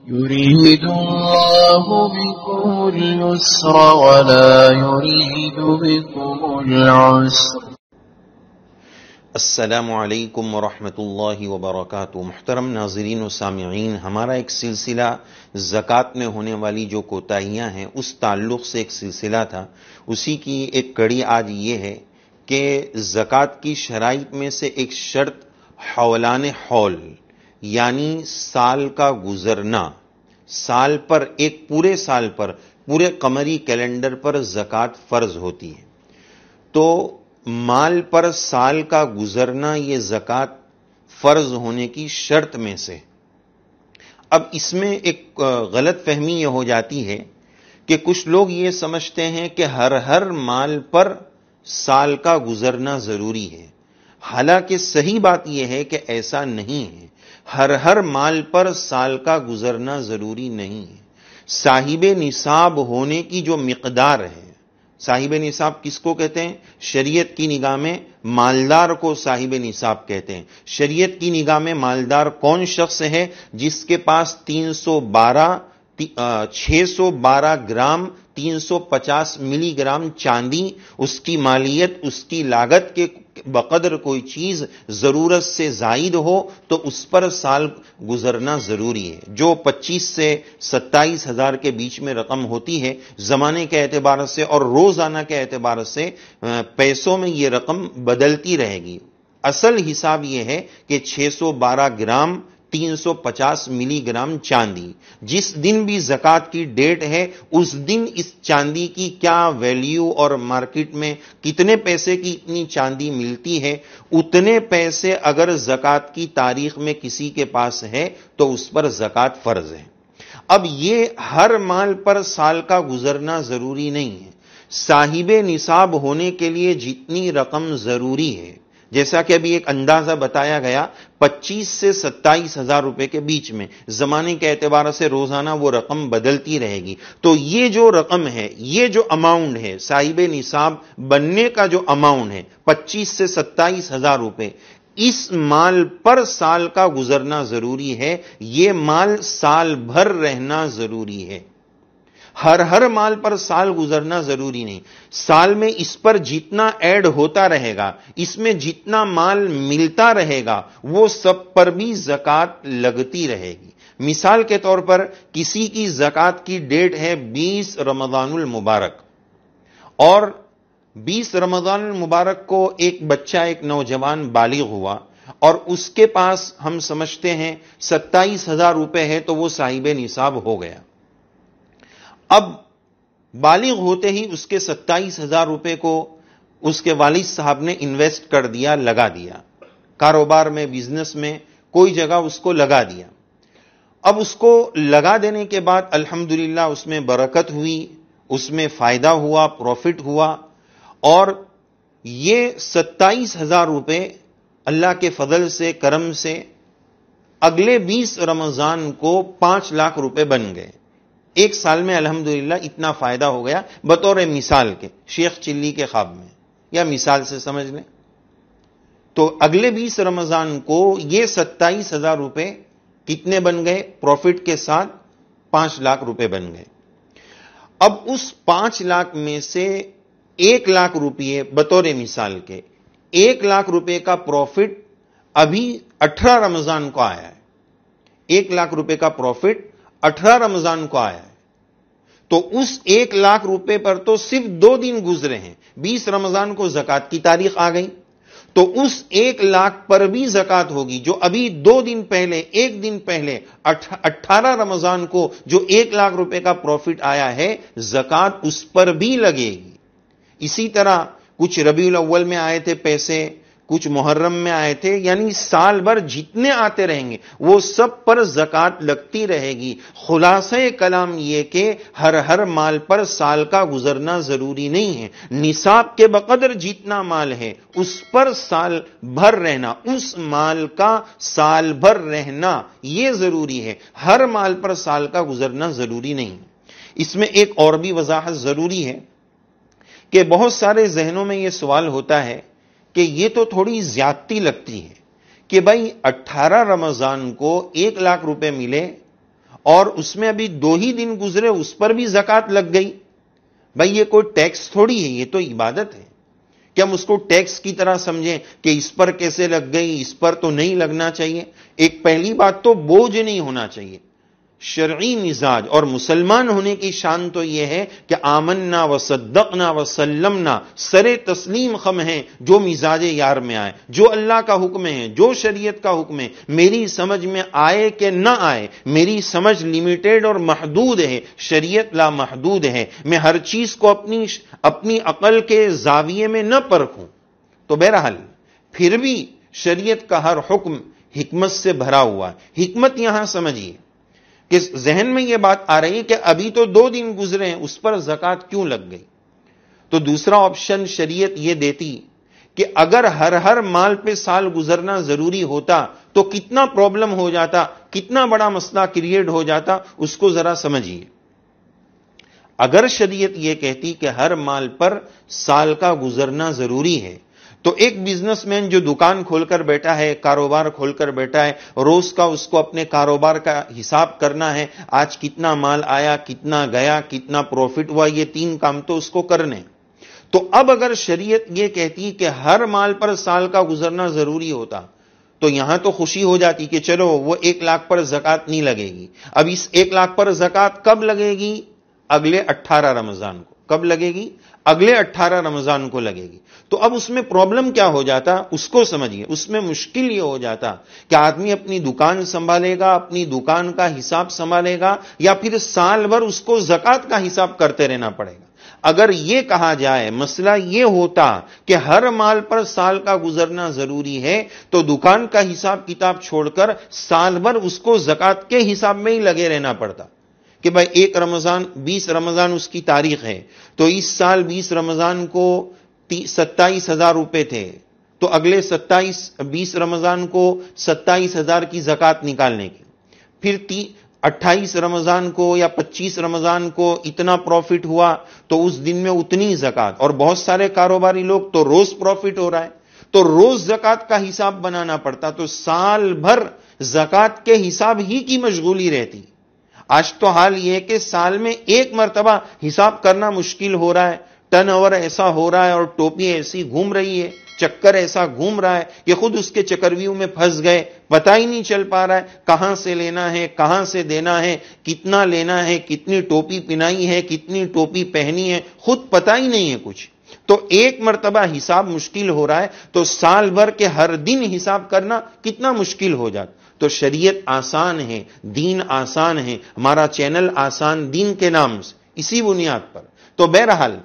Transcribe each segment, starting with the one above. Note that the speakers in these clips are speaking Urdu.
يريد الله بكم اليسر ولا يريد بكم العسر۔ السلام علیکم ورحمۃ اللہ وبرکاتہ۔ محترم ناظرین و سامعین، ہمارا ایک سلسلہ زکوٰۃ میں ہونے والی جو کوتاہیاں ہیں اس تعلق سے ایک سلسلہ تھا، اسی کی ایک کڑی آج یہ ہے کہ زکوٰۃ کی شرائط میں سے ایک شرط حولان حول یعنی سال کا گزرنا، سال پر ایک پورے سال پر پورے قمری کیلنڈر پر زکوٰۃ فرض ہوتی ہے۔ تو مال پر سال کا گزرنا یہ زکوٰۃ فرض ہونے کی شرط میں سے۔ اب اس میں ایک غلط فہمی یہ ہو جاتی ہے کہ کچھ لوگ یہ سمجھتے ہیں کہ ہر مال پر سال کا گزرنا ضروری ہے، حالانکہ صحیح بات یہ ہے کہ ایسا نہیں ہے، ہر مال پر سال کا گزرنا ضروری نہیں ہے۔ صاحب نصاب ہونے کی جو مقدار ہے، صاحب نصاب کس کو کہتے ہیں؟ شریعت کی نگاہ میں مالدار کو صاحب نصاب کہتے ہیں۔ شریعت کی نگاہ میں مالدار کون شخص ہے؟ جس کے پاس 612 گرام 350 ملی گرام چاندی، اس کی مالیت، اس کی لاگت کے بقدر کوئی چیز ضرورت سے زائد ہو تو اس پر سال گزرنا ضروری ہے۔ جو 25 سے 27 ہزار کے بیچ میں رقم ہوتی ہے، زمانے کے اعتبار سے اور روزانہ کے اعتبار سے پیسوں میں یہ رقم بدلتی رہے گی۔ اصل حساب یہ ہے کہ 612 گرام 350 ملی گرام چاندی، جس دن بھی زکوٰۃ کی ڈیٹ ہے اس دن اس چاندی کی کیا ویلیو اور مارکیٹ میں کتنے پیسے کی اتنی چاندی ملتی ہے، اتنے پیسے اگر زکوٰۃ کی تاریخ میں کسی کے پاس ہے تو اس پر زکوٰۃ فرض ہے۔ اب یہ ہر مال پر سال کا گزرنا ضروری نہیں ہے۔ صاحب نصاب ہونے کے لیے جتنی رقم ضروری ہے، جیسا کہ ابھی ایک اندازہ بتایا گیا، 25 سے 27 ہزار روپے کے بیچ میں، زمانے کے اعتبار سے روزانہ وہ رقم بدلتی رہے گی۔ تو یہ جو رقم ہے، یہ جو اماؤنٹ ہے، صاحب نصاب بننے کا جو اماؤنٹ ہے 25 سے 27 ہزار روپے، اس مال پر سال کا گزرنا ضروری ہے۔ یہ مال سال بھر رہنا ضروری ہے۔ ہر مال پر سال گزرنا ضروری نہیں۔ سال میں اس پر جتنا ایڈ ہوتا رہے گا، اس میں جتنا مال ملتا رہے گا، وہ سب پر بھی زکوٰۃ لگتی رہے گی۔ مثال کے طور پر کسی کی زکوٰۃ کی ڈیٹ ہے 20 رمضان المبارک، اور 20 رمضان المبارک کو ایک بچہ، ایک نوجوان بالغ ہوا، اور اس کے پاس ہم سمجھتے ہیں 27 ہزار روپے ہے تو وہ صاحب نصاب ہو گیا۔ اب بالغ ہوتے ہی اس کے 27 ہزار روپے کو اس کے والد صاحب نے انویسٹ کر دیا، لگا دیا، کاروبار میں، بزنس میں، کوئی جگہ اس کو لگا دیا۔ اب اس کو لگا دینے کے بعد الحمدللہ اس میں برکت ہوئی، اس میں فائدہ ہوا، پروفٹ ہوا، اور یہ 27 ہزار روپے اللہ کے فضل سے، کرم سے اگلے 20 رمضان کو 5 لاکھ روپے بن گئے۔ ایک سال میں الحمدللہ اتنا فائدہ ہو گیا، بطور مثال کے، شیخ چلی کے خواب میں، یا مثال سے سمجھ لیں۔ تو اگلے 20 رمضان کو یہ 27 ہزار روپے کتنے بن گئے؟ پروفٹ کے ساتھ 5 لاکھ روپے بن گئے۔ اب اس 5 لاکھ میں سے 1 لاکھ روپے بطور مثال کے، 1 لاکھ روپے کا پروفٹ ابھی 18 رمضان کو آیا ہے۔ 1 لاکھ روپے کا پروفٹ 18 رمضان کو آیا ہے، تو اس 1 لاکھ روپے پر تو صرف 2 دن گزرے ہیں، 20 رمضان کو زکوٰۃ کی تاریخ آ گئی، تو اس 1 لاکھ پر بھی زکوٰۃ ہوگی۔ جو ابھی 2 دن پہلے، 1 دن پہلے 18 رمضان کو جو 1 لاکھ روپے کا پروفٹ آیا ہے، زکوٰۃ اس پر بھی لگے گی۔ اسی طرح کچھ ربیع الاول میں آئے تھے پیسے، کچھ محرم میں آئے تھے، یعنی سال بھر جتنے آتے رہیں گے وہ سب پر زکوٰۃ لگتی رہے گی۔ خلاصہ کلام یہ کہ ہر مال پر سال کا گزرنا ضروری نہیں ہے۔ نصاب کے بقدر جتنا مال ہے اس پر سال بھر رہنا، اس مال کا سال بھر رہنا یہ ضروری ہے، ہر مال پر سال کا گزرنا ضروری نہیں۔ اس میں ایک اور بھی وضاحت ضروری ہے کہ بہت سارے ذہنوں میں یہ سوال ہوتا ہے کہ یہ تو تھوڑی زیادتی لگتی ہے کہ بھائی 18 رمضان کو 1 لاکھ روپے ملے اور اس میں ابھی 2 ہی دن گزرے اس پر بھی زکوٰۃ لگ گئی. بھائی یہ کوئی ٹیکس تھوڑی ہے، یہ تو عبادت ہے. کہ ہم اس کو ٹیکس کی طرح سمجھیں کہ اس پر کیسے لگ گئی، اس پر تو نہیں لگنا چاہیے. ایک پہلی بات تو بوجھ نہیں ہونا چاہیے. شرعی مزاج اور مسلمان ہونے کی شان تو یہ ہے کہ آمنا وصدقنا وسلمنا، سر تسلیم خم ہے جو مزاج یار میں آئے، جو اللہ کا حکم ہے، جو شریعت کا حکم ہے، میری سمجھ میں آئے کہ نہ آئے. میری سمجھ لمیٹیڈ اور محدود ہے، شریعت لا محدود ہے. میں ہر چیز کو اپنی عقل کے زاویے میں نہ پرکھوں. تو بہرحال پھر بھی شریعت کا ہر حکم حکمت سے بھرا ہوا ہے. حکمت یہاں سمجھیے کہ ذہن میں یہ بات آ رہی ہے کہ ابھی تو 2 دن گزرے ہیں، اس پر زکوٰۃ کیوں لگ گئی؟ تو دوسرا آپشن شریعت یہ دیتی کہ اگر ہر مال پہ سال گزرنا ضروری ہوتا تو کتنا پرابلم ہو جاتا، کتنا بڑا مسئلہ کریٹ ہو جاتا. اس کو ذرا سمجھیے. اگر شریعت یہ کہتی کہ ہر مال پر سال کا گزرنا ضروری ہے، تو ایک بزنس مین جو دکان کھول کر بیٹھا ہے، کاروبار کھول کر بیٹھا ہے، روز کا اس کو اپنے کاروبار کا حساب کرنا ہے. آج کتنا مال آیا، کتنا گیا، کتنا پروفٹ ہوا، یہ 3 کام تو اس کو کرنے. تو اب اگر شریعت یہ کہتی کہ ہر مال پر سال کا گزرنا ضروری ہوتا تو یہاں تو خوشی ہو جاتی کہ چلو وہ 1 لاکھ پر زکوٰۃ نہیں لگے گی. اب اس 1 لاکھ پر زکوٰۃ کب لگے گی؟ اگلے 18 رمضان کو. کب لگے گی؟ اگلے 18 رمضان کو لگے گی. تو اب اس میں پرابلم کیا ہو جاتا، اس کو سمجھیے. اس میں مشکل یہ ہو جاتا کہ آدمی اپنی دکان سنبھالے گا، اپنی دکان کا حساب سنبھالے گا، یا پھر سال بھر اس کو زکوٰۃ کا حساب کرتے رہنا پڑے گا. اگر یہ کہا جائے، مسئلہ یہ ہوتا کہ ہر مال پر سال کا گزرنا ضروری ہے، تو دکان کا حساب کتاب چھوڑ کر سال بھر اس کو زکوٰۃ کے حساب میں ہی لگے رہنا پڑتا. کہ بھائی 1 رمضان 20 رمضان اس کی تاریخ ہے، تو اس سال 20 رمضان کو 27,000 روپے تھے، تو اگلے 20 رمضان کو 27,000 کی زکوٰۃ نکالنے کی. پھر 28 رمضان کو یا 25 رمضان کو اتنا پروفٹ ہوا تو اس دن میں اتنی زکوٰۃ. اور بہت سارے کاروباری لوگ تو روز پروفٹ ہو رہا ہے تو روز زکوٰۃ کا حساب بنانا پڑتا. تو سال بھر زکوٰۃ کے حساب ہی کی مشغولی رہتی. آج تو حال یہ ہے کہ سال میں 1 مرتبہ حساب کرنا مشکل ہو رہا ہے. ٹرن اوور ایسا ہو رہا ہے اور ٹوپی ایسی گھوم رہی ہے، چکر ایسا گھوم رہا ہے کہ خود اس کے چکرویوں میں پھنس گئے. پتہ ہی نہیں چل پا رہا ہے کہاں سے لینا ہے، کہاں سے دینا ہے، کتنا لینا ہے، کتنی ٹوپی پہنائی ہے، کتنی ٹوپی پہنی ہے، خود پتہ ہی نہیں ہے کچھ. تو 1 مرتبہ حساب مشکل ہو رہا ہے تو سال بھر کے ہر دن حساب کرنا کتنا مشکل ہو جاتا. تو شریعت آسان ہے، دین آسان ہے. ہمارا چینل آسان دین کے نام سے اسی بنیاد پر. تو بہرحال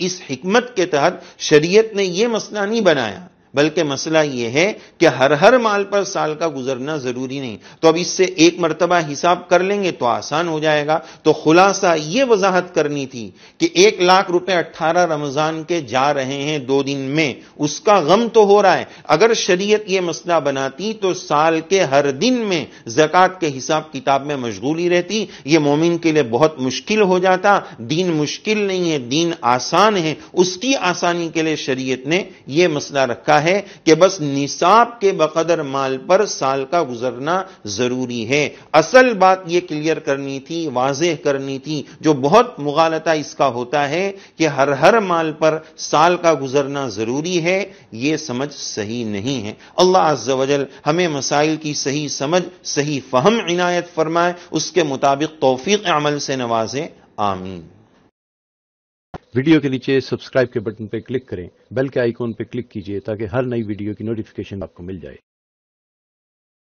اس حکمت کے تحت شریعت نے یہ مسئلہ نہیں بنایا، بلکہ مسئلہ یہ ہے کہ ہر مال پر سال کا گزرنا ضروری نہیں. تو اب اس سے 1 مرتبہ حساب کر لیں گے تو آسان ہو جائے گا. تو خلاصہ یہ وضاحت کرنی تھی کہ 1 لاکھ روپے 18 رمضان کے جا رہے ہیں 2 دن میں، اس کا غم تو ہو رہا ہے. اگر شریعت یہ مسئلہ بناتی تو سال کے ہر دن میں زکوٰۃ کے حساب کتاب میں مشغولی رہتی. یہ مومن کے لیے بہت مشکل ہو جاتا. دین مشکل نہیں ہے، دین آسان ہے. اس کی آسانی کے لیے شریعت نے یہ مسئلہ رکھا ہے کہ بس نصاب کے بقدر مال پر سال کا گزرنا ضروری ہے. اصل بات یہ کلیئر کرنی تھی، واضح کرنی تھی. جو بہت مغالطہ اس کا ہوتا ہے کہ ہر مال پر سال کا گزرنا ضروری ہے، یہ سمجھ صحیح نہیں ہے. اللہ عز و جل ہمیں مسائل کی صحیح سمجھ، صحیح فہم عنایت فرمائے، اس کے مطابق توفیق عمل سے نوازے. آمین. ویڈیو کے نیچے سبسکرائب کے بٹن پہ کلک کریں، بیل کے آئیکن پہ کلک کیجئے تاکہ ہر نئی ویڈیو کی نوٹیفیکیشن آپ کو مل جائے.